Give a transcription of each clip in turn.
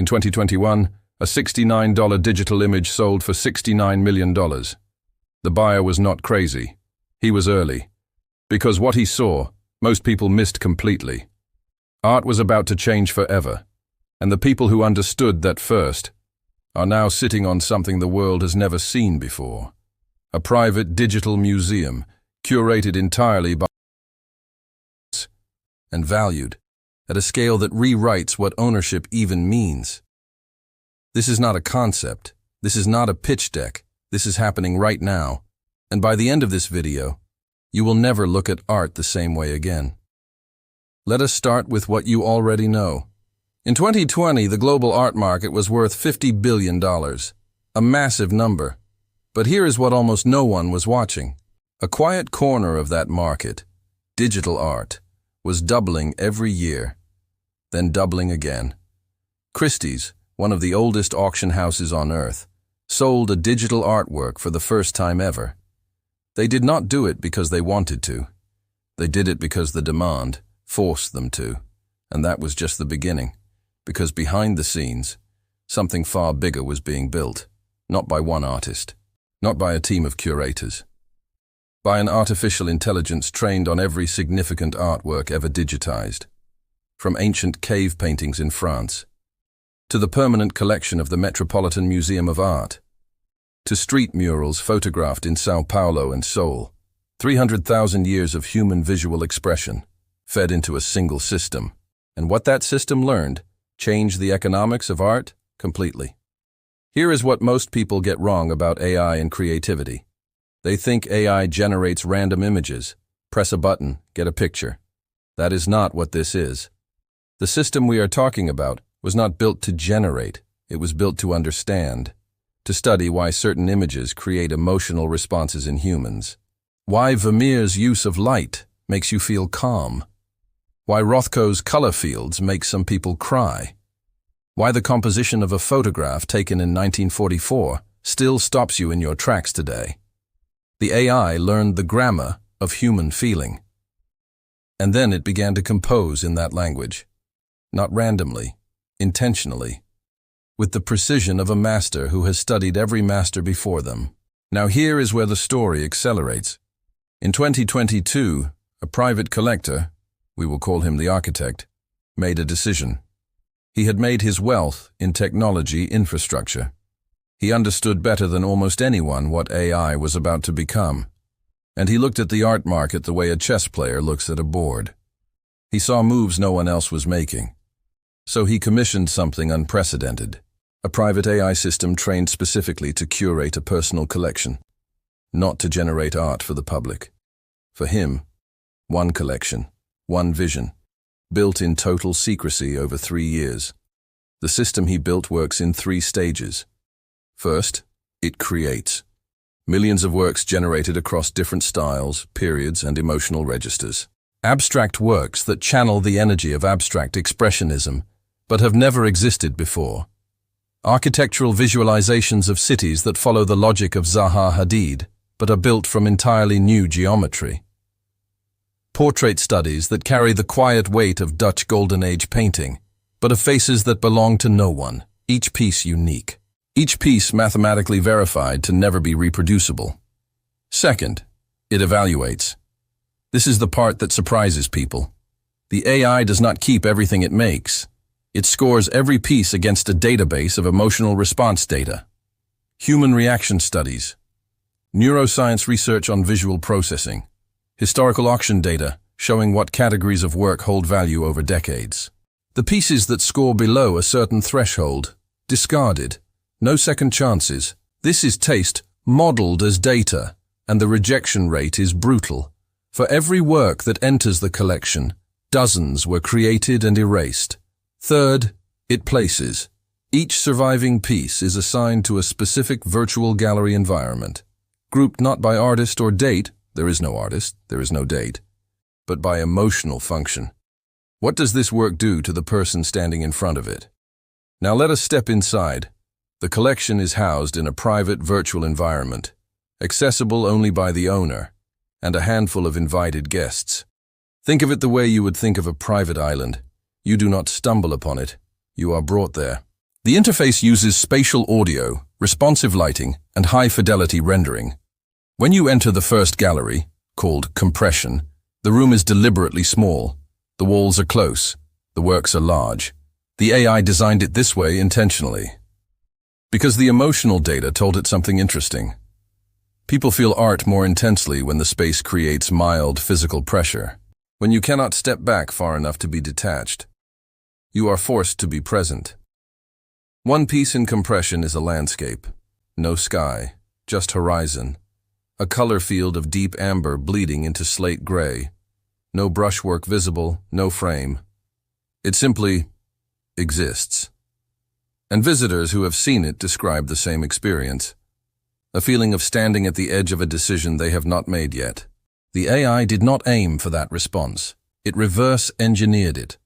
In 2021, a $69 digital image sold for $69 million. The buyer was not crazy. He was early. Because what he saw, most people missed completely. Art was about to change forever, and the people who understood that first are now sitting on something the world has never seen before. A private digital museum, curated entirely by and valued at a scale that rewrites what ownership even means. This is not a concept. This is not a pitch deck. This is happening right now. And by the end of this video, you will never look at art the same way again. Let us start with what you already know. In 2020, the global art market was worth $50 billion, a massive number. But here is what almost no one was watching. A quiet corner of that market, digital art, was doubling every year, then doubling again. Christie's, one of the oldest auction houses on earth, sold a digital artwork for the first time ever. They did not do it because they wanted to. They did it because the demand forced them to. And that was just the beginning. Because behind the scenes, something far bigger was being built. Not by one artist. Not by a team of curators. By an artificial intelligence trained on every significant artwork ever digitized. From ancient cave paintings in France, to the permanent collection of the Metropolitan Museum of Art, to street murals photographed in Sao Paulo and Seoul. 300,000 years of human visual expression, fed into a single system. And what that system learned changed the economics of art completely. Here is what most people get wrong about AI and creativity. They think AI generates random images. Press a button, get a picture. That is not what this is. The system we are talking about was not built to generate. It was built to understand, to study why certain images create emotional responses in humans. Why Vermeer's use of light makes you feel calm. Why Rothko's color fields make some people cry. Why the composition of a photograph taken in 1944 still stops you in your tracks today. The AI learned the grammar of human feeling. And then it began to compose in that language. Not randomly, intentionally, with the precision of a master who has studied every master before them. Now here is where the story accelerates. In 2022, a private collector, we will call him the architect, made a decision. He had made his wealth in technology infrastructure. He understood better than almost anyone what AI was about to become. And he looked at the art market the way a chess player looks at a board. He saw moves no one else was making. So he commissioned something unprecedented, a private AI system trained specifically to curate a personal collection, not to generate art for the public. For him, one collection, one vision, built in total secrecy over 3 years. The system he built works in 3 stages. First, it creates. Millions of works generated across different styles, periods, and emotional registers. Abstract works that channel the energy of abstract expressionism, but have never existed before. Architectural visualizations of cities that follow the logic of Zaha Hadid, but are built from entirely new geometry. Portrait studies that carry the quiet weight of Dutch Golden Age painting, but of faces that belong to no one, each piece unique. Each piece mathematically verified to never be reproducible. Second, it evaluates. This is the part that surprises people. The AI does not keep everything it makes. It scores every piece against a database of emotional response data. Human reaction studies. Neuroscience research on visual processing. Historical auction data showing what categories of work hold value over decades. The pieces that score below a certain threshold, discarded. No second chances. This is taste modeled as data, and the rejection rate is brutal. For every work that enters the collection, dozens were created and erased. Third, it places. Each surviving piece is assigned to a specific virtual gallery environment, grouped not by artist or date, there is no artist, there is no date, but by emotional function. What does this work do to the person standing in front of it? Now let us step inside. The collection is housed in a private virtual environment, accessible only by the owner, and a handful of invited guests. Think of it the way you would think of a private island. You do not stumble upon it, you are brought there. The interface uses spatial audio, responsive lighting, and high-fidelity rendering. When you enter the first gallery, called compression, the room is deliberately small. The walls are close. The works are large. The AI designed it this way intentionally, because the emotional data told it something interesting. People feel art more intensely when the space creates mild physical pressure. When you cannot step back far enough to be detached, you are forced to be present. One piece in compression is a landscape. No sky, just horizon. A color field of deep amber bleeding into slate gray. No brushwork visible, no frame. It simply exists. And visitors who have seen it describe the same experience. A feeling of standing at the edge of a decision they have not made yet. The AI did not aim for that response. It reverse-engineered it.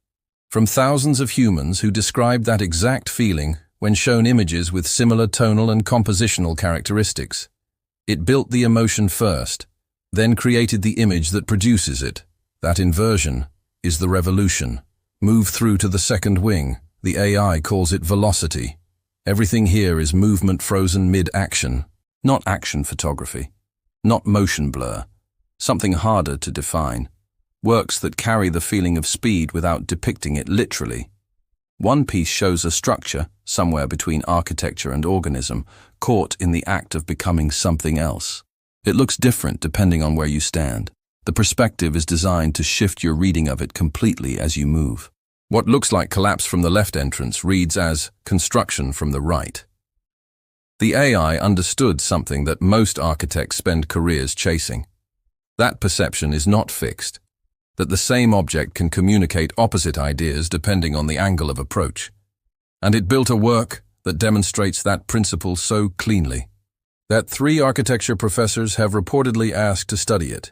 From thousands of humans who described that exact feeling when shown images with similar tonal and compositional characteristics. It built the emotion first, then created the image that produces it. That inversion is the revolution. Move through to the second wing. The AI calls it velocity. Everything here is movement frozen mid-action, not action photography, not motion blur, something harder to define. Works that carry the feeling of speed without depicting it literally. One piece shows a structure, somewhere between architecture and organism, caught in the act of becoming something else. It looks different depending on where you stand. The perspective is designed to shift your reading of it completely as you move. What looks like collapse from the left entrance reads as construction from the right. The AI understood something that most architects spend careers chasing. That perception is not fixed, that the same object can communicate opposite ideas depending on the angle of approach. And it built a work that demonstrates that principle so cleanly, that 3 architecture professors have reportedly asked to study it.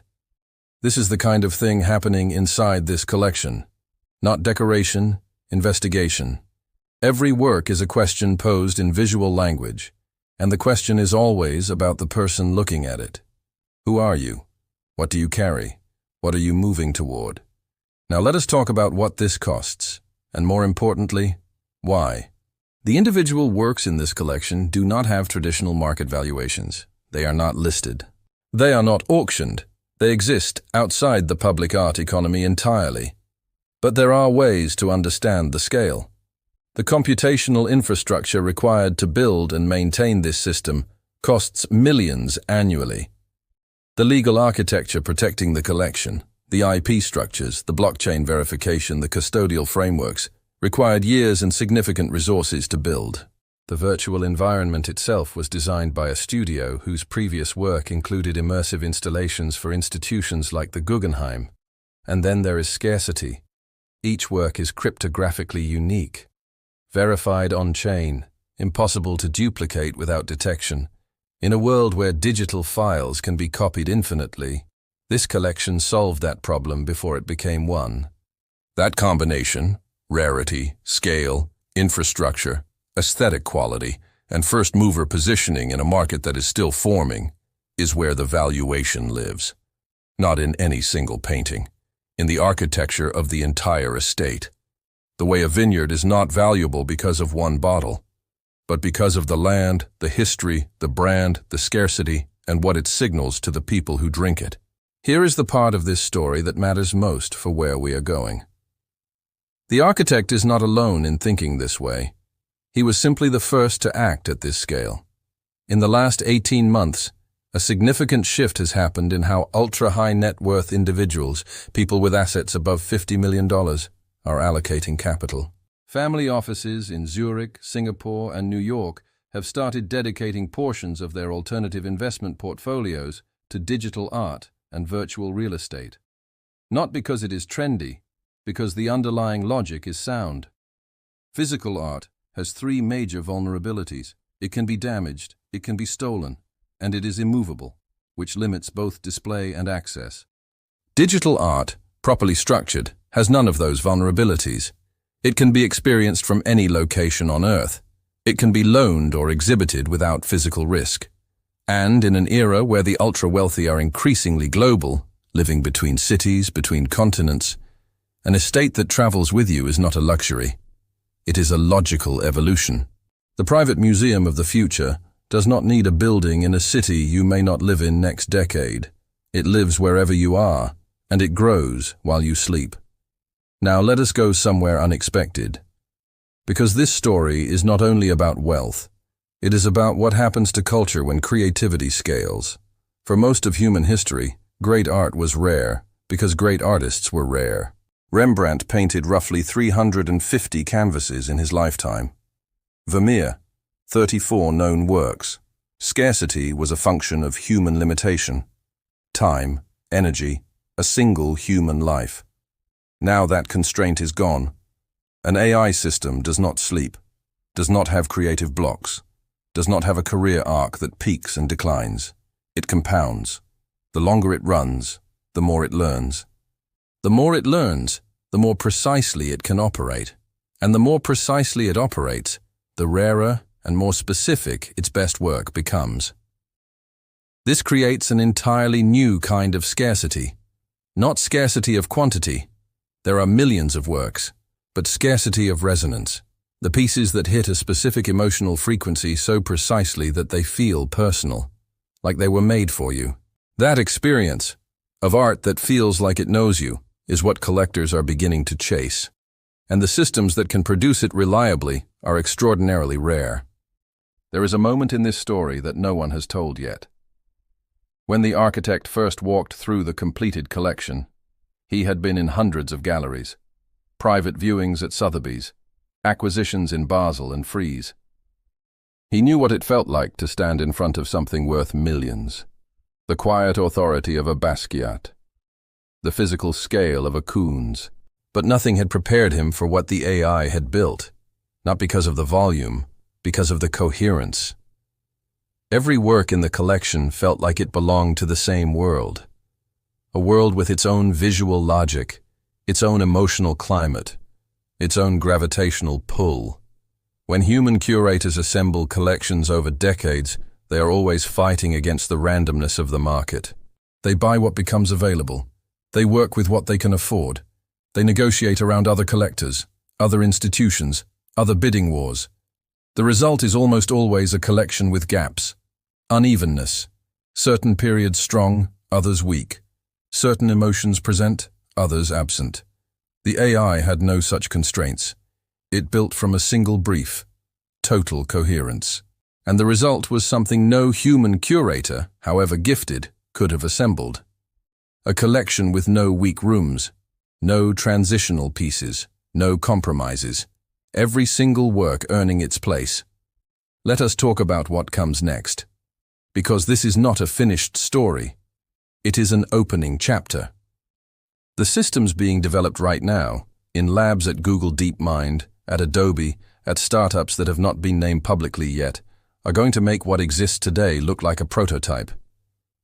This is the kind of thing happening inside this collection. Not decoration, investigation. Every work is a question posed in visual language, and the question is always about the person looking at it. Who are you? What do you carry? What are you moving toward? Now let us talk about what this costs, and more importantly, why. The individual works in this collection do not have traditional market valuations. They are not listed. They are not auctioned. They exist outside the public art economy entirely. But there are ways to understand the scale. The computational infrastructure required to build and maintain this system costs millions annually. The legal architecture protecting the collection, the IP structures, the blockchain verification, the custodial frameworks, required years and significant resources to build. The virtual environment itself was designed by a studio whose previous work included immersive installations for institutions like the Guggenheim. And then there is scarcity. Each work is cryptographically unique, verified on-chain, impossible to duplicate without detection. In a world where digital files can be copied infinitely, this collection solved that problem before it became one. That combination, rarity, scale, infrastructure, aesthetic quality, and first-mover positioning in a market that is still forming, is where the valuation lives. Not in any single painting. In the architecture of the entire estate. The way a vineyard is not valuable because of one bottle, but because of the land, the history, the brand, the scarcity, and what it signals to the people who drink it. Here is the part of this story that matters most for where we are going. The architect is not alone in thinking this way. He was simply the first to act at this scale. In the last 18 months, a significant shift has happened in how ultra-high net worth individuals, people with assets above $50 million, are allocating capital. Family offices in Zurich, Singapore, and New York have started dedicating portions of their alternative investment portfolios to digital art and virtual real estate. Not because it is trendy, because the underlying logic is sound. Physical art has 3 major vulnerabilities. It can be damaged, it can be stolen, and it is immovable, which limits both display and access. Digital art, properly structured, has none of those vulnerabilities. It can be experienced from any location on Earth. It can be loaned or exhibited without physical risk. And in an era where the ultra-wealthy are increasingly global, living between cities, between continents, an estate that travels with you is not a luxury. It is a logical evolution. The private museum of the future does not need a building in a city you may not live in next decade. It lives wherever you are, and it grows while you sleep. Now let us go somewhere unexpected. Because this story is not only about wealth, it is about what happens to culture when creativity scales. For most of human history, great art was rare because great artists were rare. Rembrandt painted roughly 350 canvases in his lifetime. Vermeer, 34 known works. Scarcity was a function of human limitation. Time, energy, a single human life. Now that constraint is gone. An AI system does not sleep, does not have creative blocks, does not have a career arc that peaks and declines. It compounds. The longer it runs, the more it learns. The more it learns, the more precisely it can operate. And the more precisely it operates, the rarer and more specific its best work becomes. This creates an entirely new kind of scarcity. Not scarcity of quantity. There are millions of works, but scarcity of resonance. The pieces that hit a specific emotional frequency so precisely that they feel personal, like they were made for you. That experience of art that feels like it knows you is what collectors are beginning to chase. And the systems that can produce it reliably are extraordinarily rare. There is a moment in this story that no one has told yet. When the architect first walked through the completed collection, he had been in hundreds of galleries, private viewings at Sotheby's, acquisitions in Basel and Frieze. He knew what it felt like to stand in front of something worth millions. The quiet authority of a Basquiat, the physical scale of a Koons. But nothing had prepared him for what the AI had built, not because of the volume, because of the coherence. Every work in the collection felt like it belonged to the same world, a world with its own visual logic, its own emotional climate, its own gravitational pull. When human curators assemble collections over decades, they are always fighting against the randomness of the market. They buy what becomes available. They work with what they can afford. They negotiate around other collectors, other institutions, other bidding wars. The result is almost always a collection with gaps, unevenness, certain periods strong, others weak, certain emotions present, others absent. The AI had no such constraints. It built from a single brief, total coherence. And the result was something no human curator, however gifted, could have assembled. A collection with no weak rooms, no transitional pieces, no compromises, every single work earning its place. Let us talk about what comes next. Because this is not a finished story. It is an opening chapter. The systems being developed right now, in labs at Google DeepMind, at Adobe, at startups that have not been named publicly yet, are going to make what exists today look like a prototype.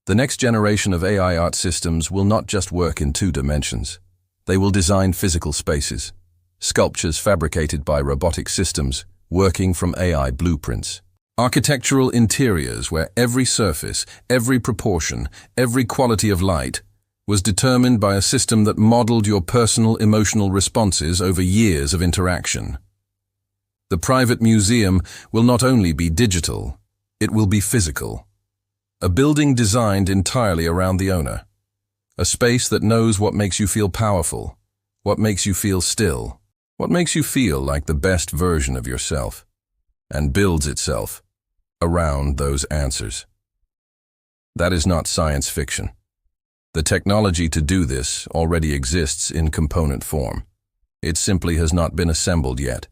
The next generation of AI art systems will not just work in 2 dimensions. They will design physical spaces, sculptures fabricated by robotic systems, working from AI blueprints. Architectural interiors where every surface, every proportion, every quality of light was determined by a system that modeled your personal emotional responses over years of interaction. The private museum will not only be digital, it will be physical. A building designed entirely around the owner. A space that knows what makes you feel powerful, what makes you feel still, what makes you feel like the best version of yourself, and builds itself around those answers. That is not science fiction. The technology to do this already exists in component form. It simply has not been assembled yet.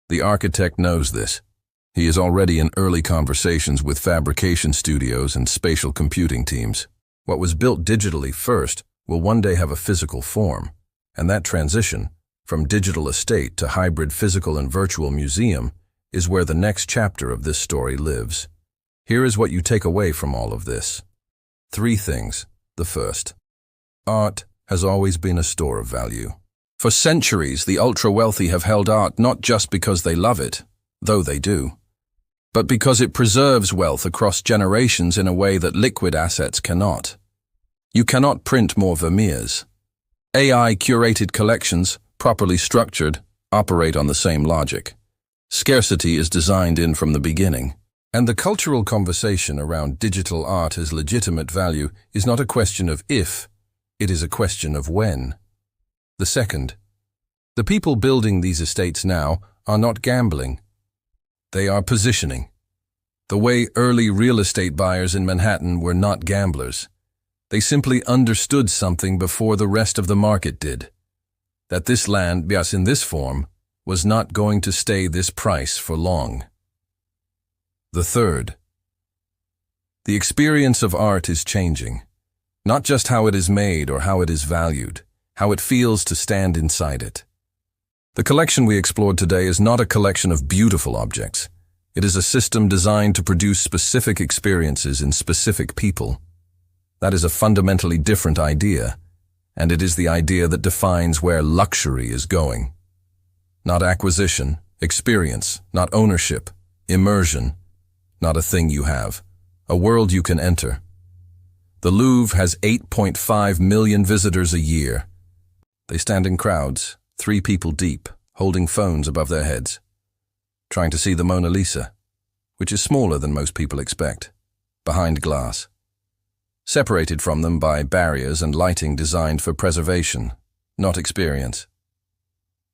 The architect knows this. He is already in early conversations with fabrication studios and spatial computing teams. What was built digitally first will one day have a physical form, and that transition, from digital estate to hybrid physical and virtual museum, is where the next chapter of this story lives. Here is what you take away from all of this. 3 things. The first, art has always been a store of value. For centuries, the ultra-wealthy have held art not just because they love it, though they do, but because it preserves wealth across generations in a way that liquid assets cannot. You cannot print more Vermeers. AI-curated collections, properly structured, operate on the same logic. Scarcity is designed in from the beginning. And the cultural conversation around digital art as legitimate value is not a question of if, it is a question of when. The second, the people building these estates now are not gambling. They are positioning. The way early real estate buyers in Manhattan were not gamblers. They simply understood something before the rest of the market did. That this land, yes, in this form, was not going to stay this price for long. The third, the experience of art is changing. Not just how it is made or how it is valued, how it feels to stand inside it. The collection we explored today is not a collection of beautiful objects. It is a system designed to produce specific experiences in specific people. That is a fundamentally different idea, and it is the idea that defines where luxury is going. Not acquisition, experience, not ownership, immersion, not a thing you have, a world you can enter. The Louvre has 8.5 million visitors a year. They stand in crowds, 3 people deep, holding phones above their heads, trying to see the Mona Lisa, which is smaller than most people expect, behind glass, separated from them by barriers and lighting designed for preservation, not experience.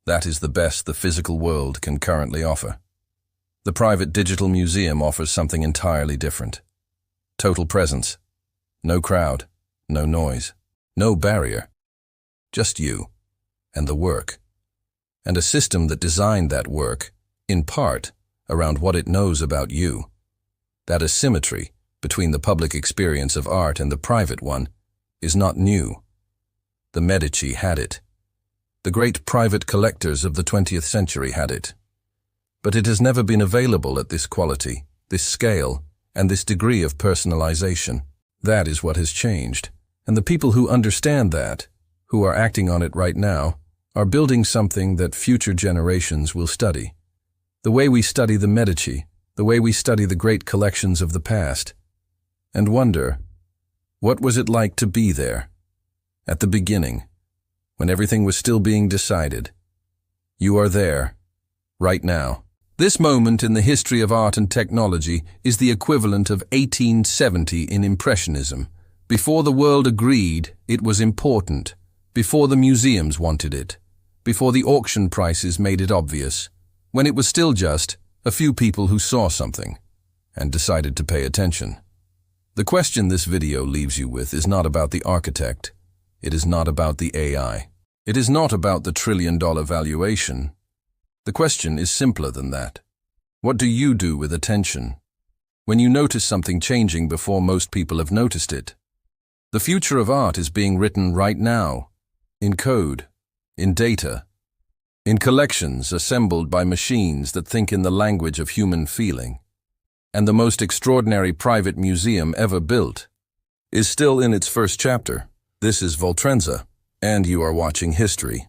That is the best the physical world can currently offer. The private digital museum offers something entirely different. Total presence. No crowd, no noise, no barrier. Just you and the work. And a system that designed that work, in part, around what it knows about you. That asymmetry between the public experience of art and the private one is not new. The Medici had it. The great private collectors of the 20th century had it. But it has never been available at this quality, this scale, and this degree of personalization. That is what has changed. And the people who understand that, who are acting on it right now, are building something that future generations will study. The way we study the Medici, the way we study the great collections of the past, and wonder, what was it like to be there? At the beginning, when everything was still being decided. You are there, right now. This moment in the history of art and technology is the equivalent of 1870 in Impressionism. Before the world agreed it was important, before the museums wanted it, before the auction prices made it obvious, when it was still just a few people who saw something and decided to pay attention. The question this video leaves you with is not about the architect. It is not about the AI. It is not about the trillion-dollar valuation. The question is simpler than that. What do you do with attention when you notice something changing before most people have noticed it? The future of art is being written right now, in code, in data, in collections assembled by machines that think in the language of human feeling. And the most extraordinary private museum ever built is still in its first chapter. This is Voltrenza, and you are watching history.